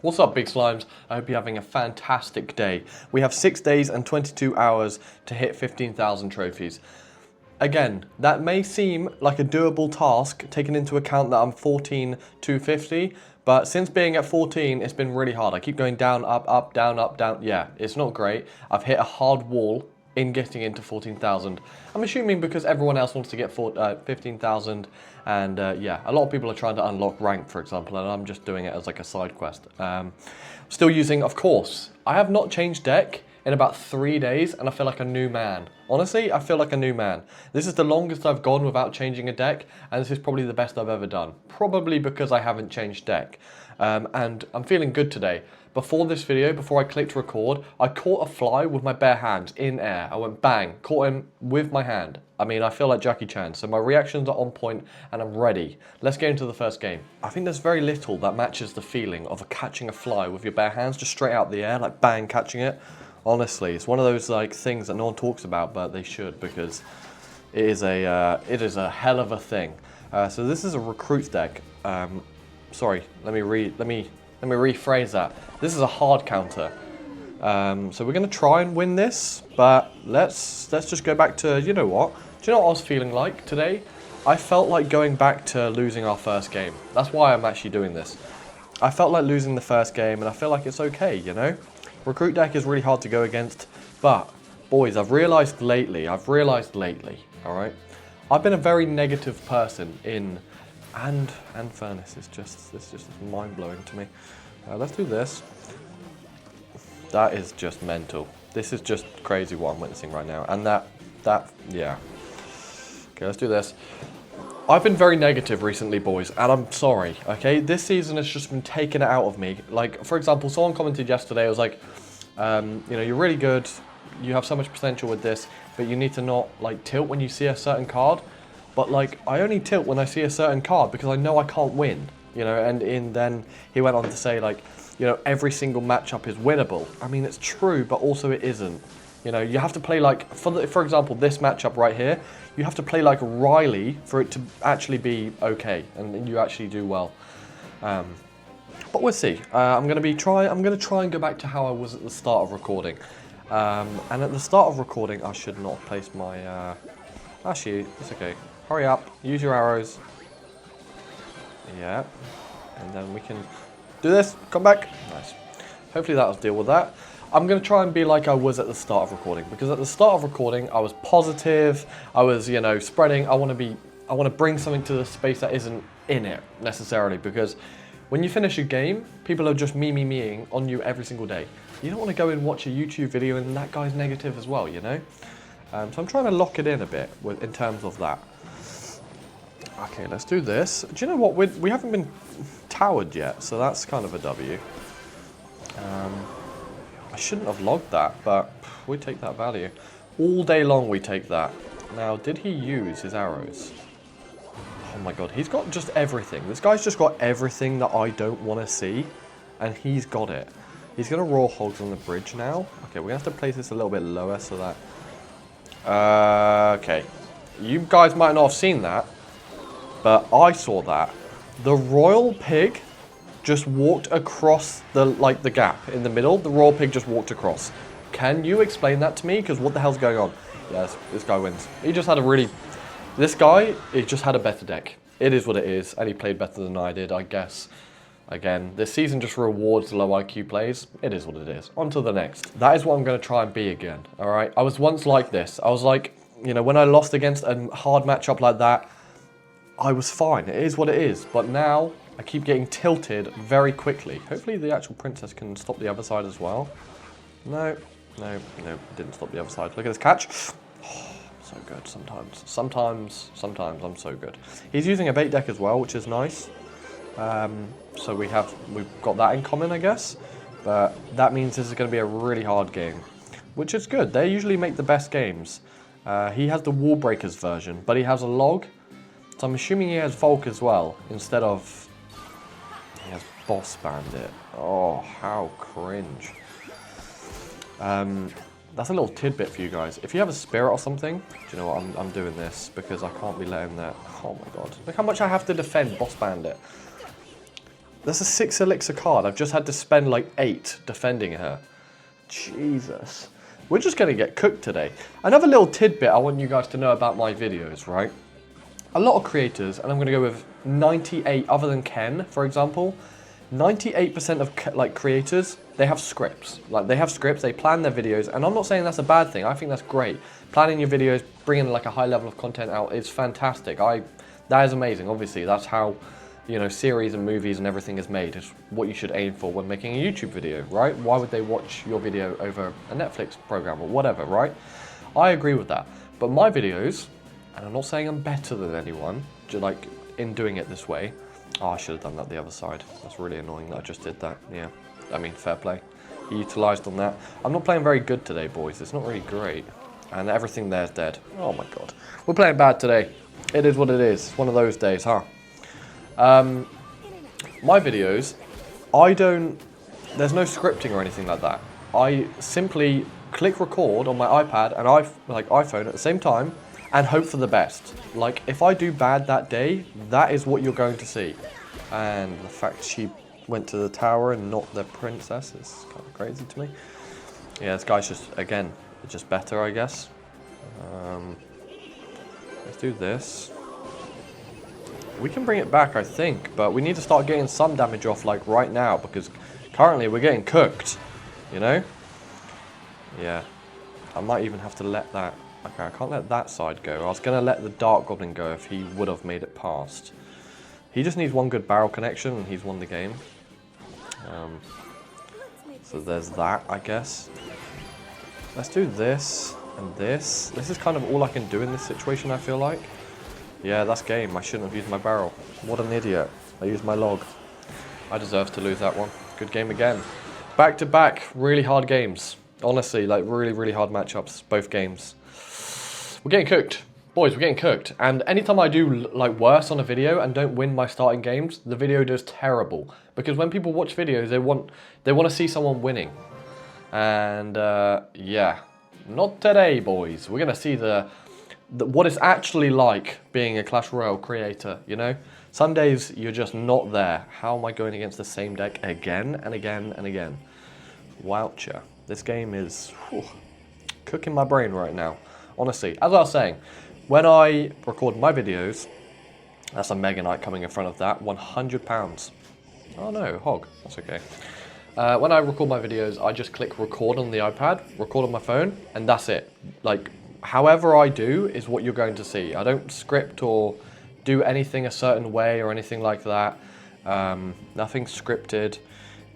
What's up, big slimes? I hope you're having a fantastic day. We have 6 days and 22 hours to hit 15,000 trophies. Again, that may seem like a doable task, taking into account that I'm 14,250, but since being at 14, it's been really hard. I keep going down, up, down, up, down. Yeah, it's not great. I've hit a hard wall in getting into 14,000. I'm assuming because everyone else wants to get 15,000, and yeah, a lot of people are trying to unlock rank, for example, and I'm just doing it as like a side quest. Still using, of course, I have not changed deck in about 3 days, and I feel like a new man. Honestly, I feel like a new man. This is the longest I've gone without changing a deck, and this is probably the best I've ever done. Probably because I haven't changed deck. And I'm feeling good today. Before this video, before I clicked record, I caught a fly with my bare hands in air. I went bang, caught him with my hand. I mean, I feel like Jackie Chan, so my reactions are on point and I'm ready. Let's get into the first game. I think there's very little that matches the feeling of catching a fly with your bare hands, just straight out the air, like bang, catching it. Honestly, it's one of those like things that no one talks about, but they should, because it is a hell of a thing. So this is a recruits deck. Sorry, let me rephrase that. This is a hard counter. So we're going to try and win this, but let's just go back to, you know what? Do you know what I was feeling like today? I felt like going back to losing our first game. That's why I'm actually doing this. I felt like losing the first game, and I feel like it's okay, you know? Recruit deck is really hard to go against, but boys, I've realized lately, all right? I've been a very negative person in, and Furnace is just mind-blowing to me. Let's do this. That is just mental. This is just crazy what I'm witnessing right now. And that, yeah. Okay, let's do this. I've been very negative recently, boys, and I'm sorry, okay? This season has just been taking it out of me. Like, for example, someone commented yesterday, it was like, you know, you're really good, you have so much potential with this, but you need to not, like, tilt when you see a certain card. But, like, I only tilt when I see a certain card because I know I can't win, you know? And then he went on to say, like, you know, every single matchup is winnable. I mean, it's true, but also it isn't. You know, you have to play like, for example, this matchup right here, you have to play like Riley for it to actually be okay, and you actually do well. But we'll see. I'm gonna try and go back to how I was at the start of recording. And at the start of recording, I should not have placed my. Actually, it's okay. Hurry up. Use your arrows. Yeah, and then we can do this. Come back. Nice. Hopefully that'll deal with that. I'm going to try and be like I was at the start of recording, because at the start of recording, I was positive, I was, you know, spreading, I want to bring something to the space that isn't in it, necessarily, because when you finish a game, people are just me-ing on you every single day. You don't want to go and watch a YouTube video and that guy's negative as well, you know? So I'm trying to lock it in a bit in terms of that. Okay, let's do this. Do you know what? We haven't been towered yet, so that's kind of a W. I shouldn't have logged that, but we take that value. All day long we take that. Now, did he use his arrows? Oh my god, he's got just everything. This guy's just got everything that I don't want to see, and he's got it. He's going to raw hogs on the bridge now. Okay, we're going to have to place this a little bit lower so that... okay. You guys might not have seen that, but I saw that. The royal pig just walked across the gap in the middle. The royal pig just walked across. Can you explain that to me? Because what the hell's going on? Yes, this guy wins. He just had he just had a better deck. It is what it is, and he played better than I did, I guess. Again, this season just rewards low IQ plays. It is what it is. On to the next. That is what I'm going to try and be again, all right? I was once like this. I was like, you know, when I lost against a hard matchup like that, I was fine. It is what it is. But now, I keep getting tilted very quickly. Hopefully the actual princess can stop the other side as well. No, didn't stop the other side. Look at this catch. Oh, so good sometimes. Sometimes I'm so good. He's using a bait deck as well, which is nice. So we've got that in common, I guess. But that means this is going to be a really hard game, which is good. They usually make the best games. He has the Wall Breakers version, but he has a log. So I'm assuming he has Volk as well, instead of... He has Boss Bandit. Oh, how cringe. That's a little tidbit for you guys. If you have a Spirit or something, do you know what, I'm doing this, because I can't be letting that... Oh my god. Look how much I have to defend Boss Bandit. There's a 6 elixir card. I've just had to spend like 8 defending her. Jesus. We're just going to get cooked today. Another little tidbit I want you guys to know about my videos, right? A lot of creators, and I'm going to go with 98, other than Ken, for example, 98% of like creators, they have scripts. Like they have scripts, they plan their videos, and I'm not saying that's a bad thing. I think that's great. Planning your videos, bringing like a high level of content out is fantastic. That is amazing. Obviously, that's how, you know, series and movies and everything is made. It's what you should aim for when making a YouTube video, right? Why would they watch your video over a Netflix program or whatever, right? I agree with that. But my videos, and I'm not saying I'm better than anyone, just like in doing it this way. Oh, I should have done that the other side. That's really annoying that I just did that. Yeah, I mean, fair play. He utilised on that. I'm not playing very good today, boys. It's not really great. And everything there's dead. Oh my god. We're playing bad today. It is what it is. It's one of those days, huh? My videos, there's no scripting or anything like that. I simply click record on my iPad and iPhone at the same time and hope for the best. Like, if I do bad that day, that is what you're going to see. And the fact she went to the tower and not the princess is kind of crazy to me. Yeah, this guy's just better, I guess. Let's do this. We can bring it back, I think, but we need to start getting some damage off, like, right now, because currently we're getting cooked, you know? Yeah. I might even have to let that... Okay, I can't let that side go. I was going to let the Dark Goblin go if he would have made it past. He just needs one good barrel connection and he's won the game. So there's that, I guess. Let's do this and this. This is kind of all I can do in this situation, I feel like. Yeah, that's game. I shouldn't have used my barrel. What an idiot. I used my log. I deserve to lose that one. Good game again. Back to back, really hard games. Honestly, like really, really hard matchups, both games. We're getting cooked. Boys, we're getting cooked. And anytime I do like worse on a video and don't win my starting games, the video does terrible. Because when people watch videos, they want to see someone winning. And yeah, not today, boys. We're going to see what it's actually like being a Clash Royale creator, you know? Some days you're just not there. How am I going against the same deck again and again and again? Wowcher. This game is cooking my brain right now. Honestly, as I was saying, when I record my videos, that's a Mega Knight coming in front of that, £100. Oh no, hog, that's okay. When I record my videos, I just click record on the iPad, record on my phone, and that's it. Like, however I do is what you're going to see. I don't script or do anything a certain way or anything like that. Nothing scripted.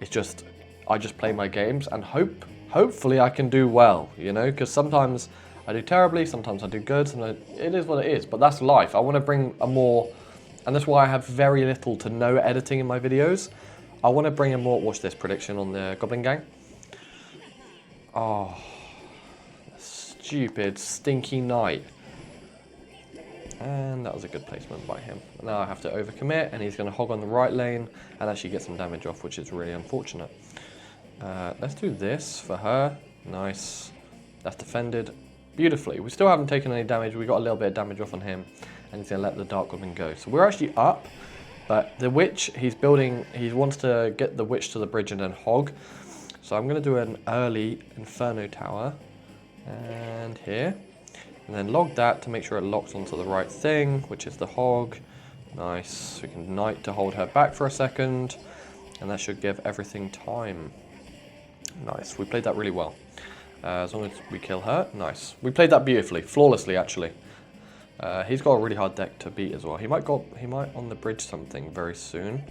It's just, I just play my games and hopefully I can do well, you know, because sometimes I do terribly, sometimes I do good, sometimes it is what it is, but that's life. I want to bring a more, and that's why I have very little to no editing in my videos. I want to bring a more, watch this prediction on the Goblin Gang. Oh, stupid, stinky knight. And that was a good placement by him. Now I have to overcommit, and he's going to hog on the right lane and actually get some damage off, which is really unfortunate. Let's do this for her. Nice. That's defended beautifully. We still haven't taken any damage. We got a little bit of damage off on him, and he's going to let the Dark Goblin go. So we're actually up, but the Witch, he wants to get the Witch to the bridge and then hog. So I'm going to do an early Inferno Tower, and here. And then log that to make sure it locks onto the right thing, which is the hog. Nice. We can knight to hold her back for a second, and that should give everything time. Nice. We played that really well. As long as we kill her, nice. We played that beautifully, flawlessly actually. He's got a really hard deck to beat as well. He might on the bridge something very soon.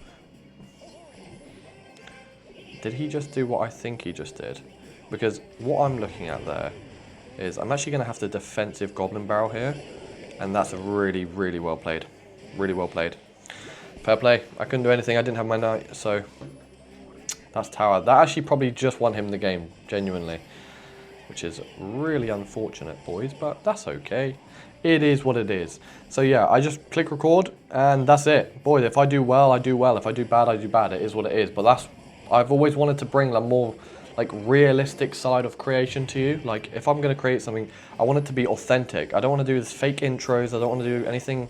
Did he just do what I think he just did? Because what I'm looking at there is I'm actually going to have the defensive Goblin Barrel here, and that's really, really well played. Really well played. Fair play. I couldn't do anything. I didn't have my knight, so that's tower. That actually probably just won him the game, genuinely. Which is really unfortunate, boys, but that's okay. It is what it is. So yeah, I just click record, and that's it. Boys, if I do well, I do well. If I do bad, I do bad. It is what it is. But I've always wanted to bring a more like realistic side of creation to you. Like if I'm going to create something, I want it to be authentic. I don't want to do this fake intros. I don't want to do anything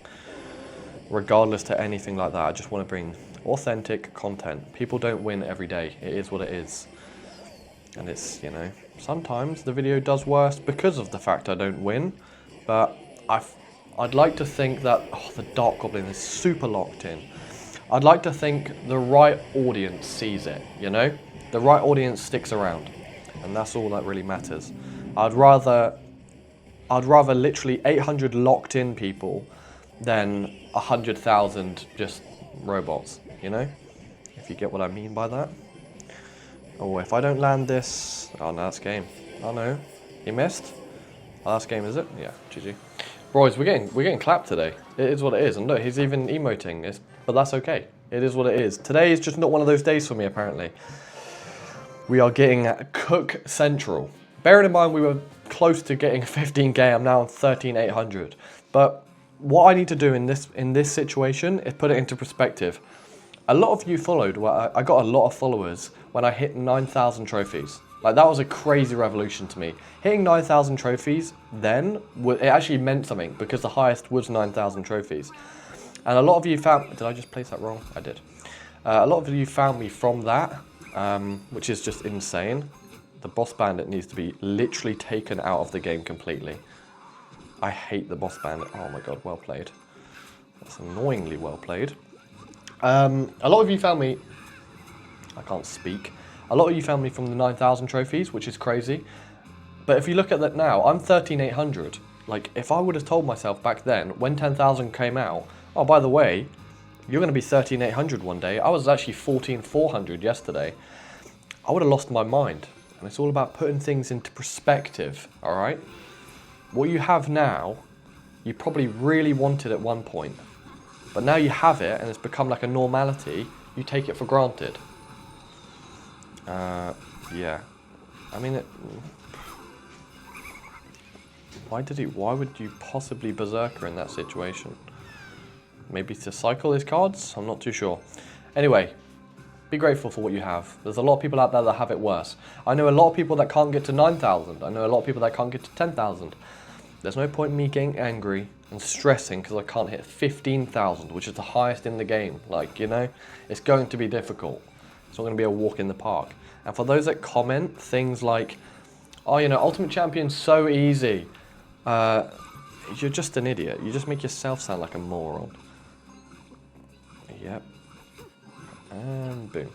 regardless to anything like that. I just want to bring Authentic content. People don't win every day. It is what it is. And it's, you know, sometimes the video does worse because of the fact I don't win. But I'd like to think that, oh, the Dark Goblin is super locked in. I'd like to think the right audience sees it, you know? The right audience sticks around. And that's all that really matters. I'd rather literally 800 locked in people than 100,000 just robots, you know? If you get what I mean by that. Oh, if I don't land this... Oh, no, that's game. Oh, no. He missed? Oh, that's game, is it? Yeah, GG. Boys, we're getting clapped today. It is what it is. And look, he's even emoting. But that's okay. It is what it is. Today is just not one of those days for me, apparently. We are getting Cook Central. Bearing in mind we were close to getting 15k, I'm now on 13,800. But what I need to do in this situation is put it into perspective. A lot of you followed, well, I got a lot of followers when I hit 9,000 trophies. Like, that was a crazy revolution to me. Hitting 9,000 trophies then, it actually meant something because the highest was 9,000 trophies. And a lot of you found, did I just place that wrong? I did. A lot of you found me from that, which is just insane. The boss bandit needs to be literally taken out of the game completely. I hate the boss bandit. Oh my god, well played. That's annoyingly well played. A lot of you found me... I can't speak. A lot of you found me from the 9,000 trophies, which is crazy. But if you look at that now, I'm 13,800. Like, if I would have told myself back then, when 10,000 came out, oh, by the way, you're going to be 13,800 one day. I was actually 14,400 yesterday. I would have lost my mind. And it's all about putting things into perspective, all right? What you have now, you probably really wanted at one point. But now you have it, and it's become like a normality, you take it for granted. Yeah. I mean, why would you possibly berserker in that situation? Maybe to cycle his cards? I'm not too sure. Anyway, be grateful for what you have. There's a lot of people out there that have it worse. I know a lot of people that can't get to 9,000. I know a lot of people that can't get to 10,000. There's no point in me getting angry and stressing because I can't hit 15,000, which is the highest in the game. Like, you know, it's going to be difficult. It's not going to be a walk in the park. And for those that comment things like, oh, you know, Ultimate Champion's so easy. You're just an idiot. You just make yourself sound like a moron. Yep. And boom.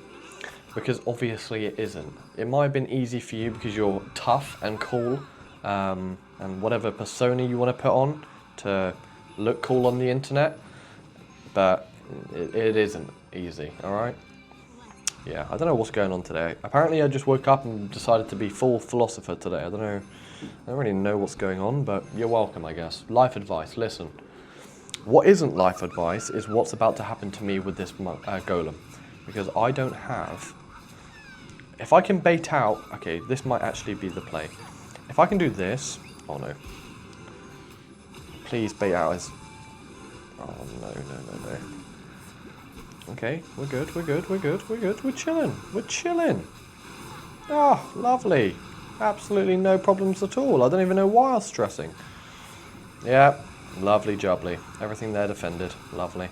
Because obviously it isn't. It might have been easy for you because you're tough and cool, and whatever persona you want to put on to look cool on the internet, but it isn't easy, alright? Yeah, I don't know what's going on today. Apparently I just woke up and decided to be full philosopher today. I don't really know what's going on, but you're welcome, I guess. Life advice, listen. What isn't life advice is what's about to happen to me with this golem. Because I don't have... If I can bait out... Okay, this might actually be the play. If I can do this... Oh no. Please bait out his... Oh no. Okay, we're good. We're chilling. Oh, lovely. Absolutely no problems at all. I don't even know why I was stressing. Yeah, lovely jubbly. Everything there defended. Lovely.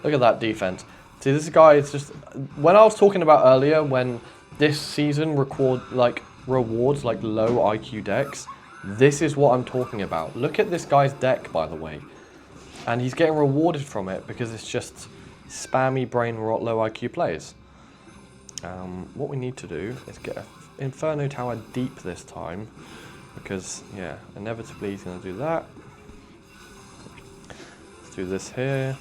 Look at that defense. See, this guy is just... When I was talking about earlier, when this season rewards like low IQ decks, this is what I'm talking about. Look at this guy's deck, by the way. And he's getting rewarded from it because it's just spammy brain rot low IQ plays. What we need to do is get an Inferno Tower deep this time. Because, yeah, inevitably he's going to do that. Let's do this here.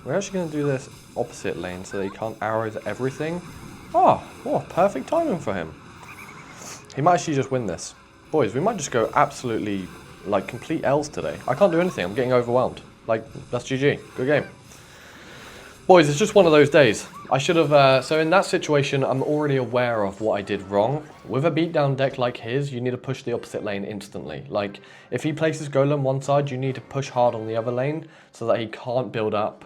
We're actually going to do this opposite lane so that he can't arrows everything. Oh, perfect timing for him. He might actually just win this. Boys, we might just go absolutely, like, complete L's today. I can't do anything. I'm getting overwhelmed. Like, that's GG. Good game. Boys, it's just one of those days. I should have... so in that situation, I'm already aware of what I did wrong. With a beatdown deck like his, you need to push the opposite lane instantly. Like, if he places Golem one side, you need to push hard on the other lane so that he can't build up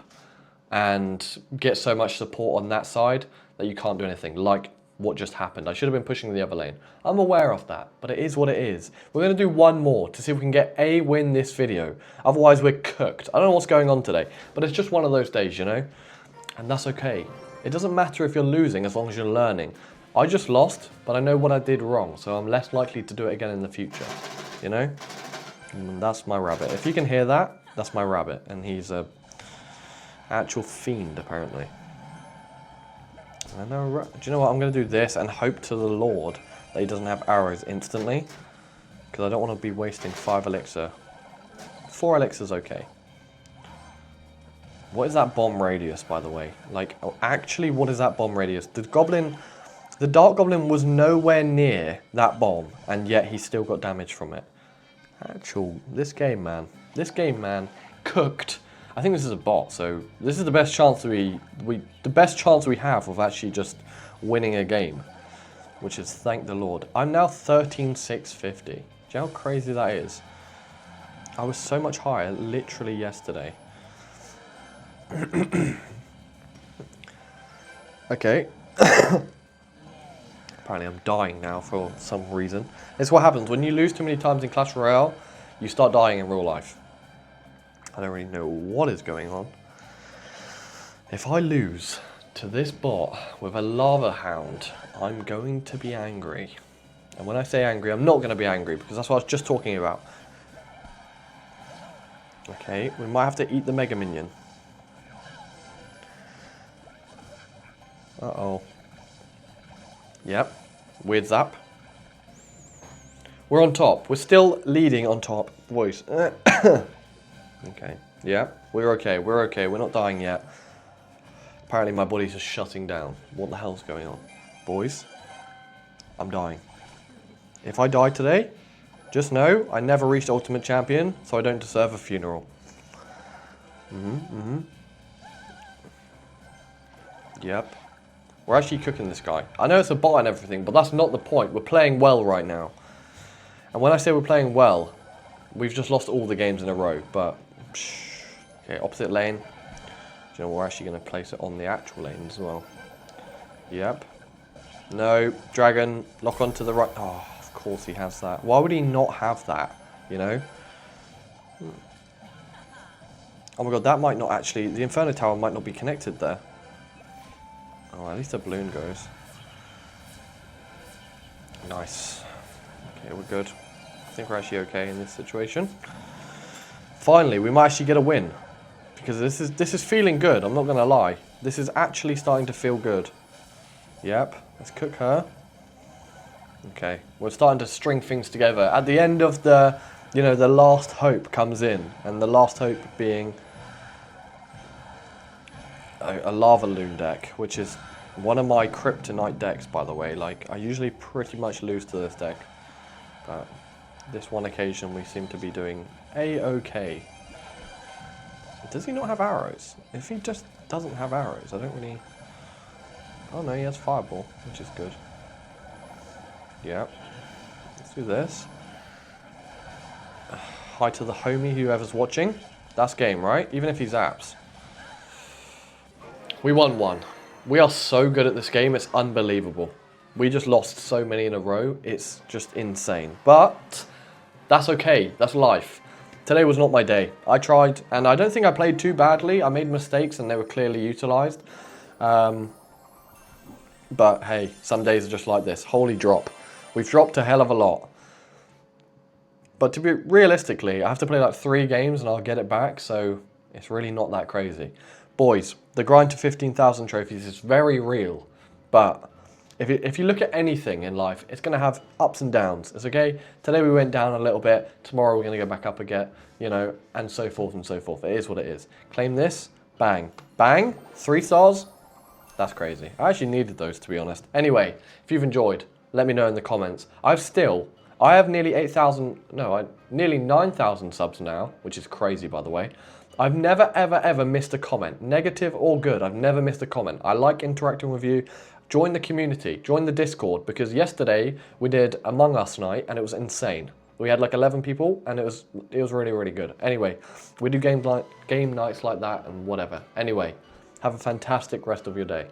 and get so much support on that side that you can't do anything, like what just happened. I should have been pushing the other lane. I'm aware of that, but it is what it is. We're going to do one more to see if we can get a win this video. Otherwise, we're cooked. I don't know what's going on today, but it's just one of those days, you know? And that's okay. It doesn't matter if you're losing as long as you're learning. I just lost, but I know what I did wrong, so I'm less likely to do it again in the future, you know? And that's my rabbit. If you can hear that, that's my rabbit, and he's a actual fiend, apparently. I know, do you know what? I'm going to do this and hope to the Lord that he doesn't have arrows instantly, because I don't want to be wasting 5 elixir. 4 elixir's okay. What is that bomb radius, by the way? Like, oh, actually, what is that bomb radius? The Dark Goblin was nowhere near that bomb, and yet he still got damage from it. This game, man, cooked. I think this is a bot, so this is the best chance we have of actually just winning a game, which is thank the Lord. I'm now 13,650. Do you know how crazy that is? I was so much higher literally yesterday. Okay. Apparently I'm dying now for some reason. It's what happens when you lose too many times in Clash Royale, you start dying in real life. I don't really know what is going on. If I lose to this bot with a lava hound, I'm going to be angry. And when I say angry, I'm not going to be angry because that's what I was just talking about. Okay, we might have to eat the Mega Minion. Uh-oh. Yep. Weird zap. We're on top. We're still leading on top, boys. Okay. Yeah, we're okay. We're okay. We're not dying yet. Apparently my body's just shutting down. What the hell's going on? Boys, I'm dying. If I die today, just know I never reached Ultimate Champion, so I don't deserve a funeral. Yep. We're actually cooking this guy. I know it's a bot and everything, but that's not the point. We're playing well right now. And when I say we're playing well, we've just lost all the games in a row, but... Okay, opposite lane. Do you know, we're actually going to place it on the actual lane as well. Yep. No, dragon, lock onto the right. Oh, of course he has that. Why would he not have that, you know? Oh my god, that might not actually... The Inferno Tower might not be connected there. Oh, at least the balloon goes. Nice. Okay, we're good. I think we're actually okay in this situation. Finally, we might actually get a win. Because this is feeling good, I'm not going to lie. This is actually starting to feel good. Yep, let's cook her. Okay, we're starting to string things together. At the end of the, you know, the last hope comes in. And the last hope being a lava loon deck, which is one of my kryptonite decks, by the way. Like, I usually pretty much lose to this deck, but this one occasion we seem to be doing a-okay. Does he not have arrows? If he just doesn't have arrows, I don't really... Oh no, he has fireball, which is good. Yeah, let's do this. Hi to the homie, whoever's watching. That's game, right? Even if he zaps. We won one. We are so good at this game, it's unbelievable. We just lost so many in a row, it's just insane. But that's okay, that's life. Today was not my day. I tried, and I don't think I played too badly. I made mistakes and they were clearly utilised. But hey, some days are just like this. Holy drop. We've dropped a hell of a lot. But to be realistically, I have to play like 3 games and I'll get it back, so it's really not that crazy. Boys, the grind to 15,000 trophies is very real, but if you look at anything in life, it's going to have ups and downs. It's okay, today we went down a little bit, tomorrow we're going to go back up again, you know, and so forth and so forth. It is what it is. Claim this, bang. Bang, 3 stars, that's crazy. I actually needed those, to be honest. Anyway, if you've enjoyed, let me know in the comments. I have nearly 8,000, no, nearly 9,000 subs now, which is crazy, by the way. I've never, ever, ever missed a comment, negative or good. I've never missed a comment. I like interacting with you. Join the community, join the Discord, because yesterday we did Among Us night and it was insane. We had like 11 people and it was really, really good. Anyway, we do game nights like that and whatever. Anyway, have a fantastic rest of your day.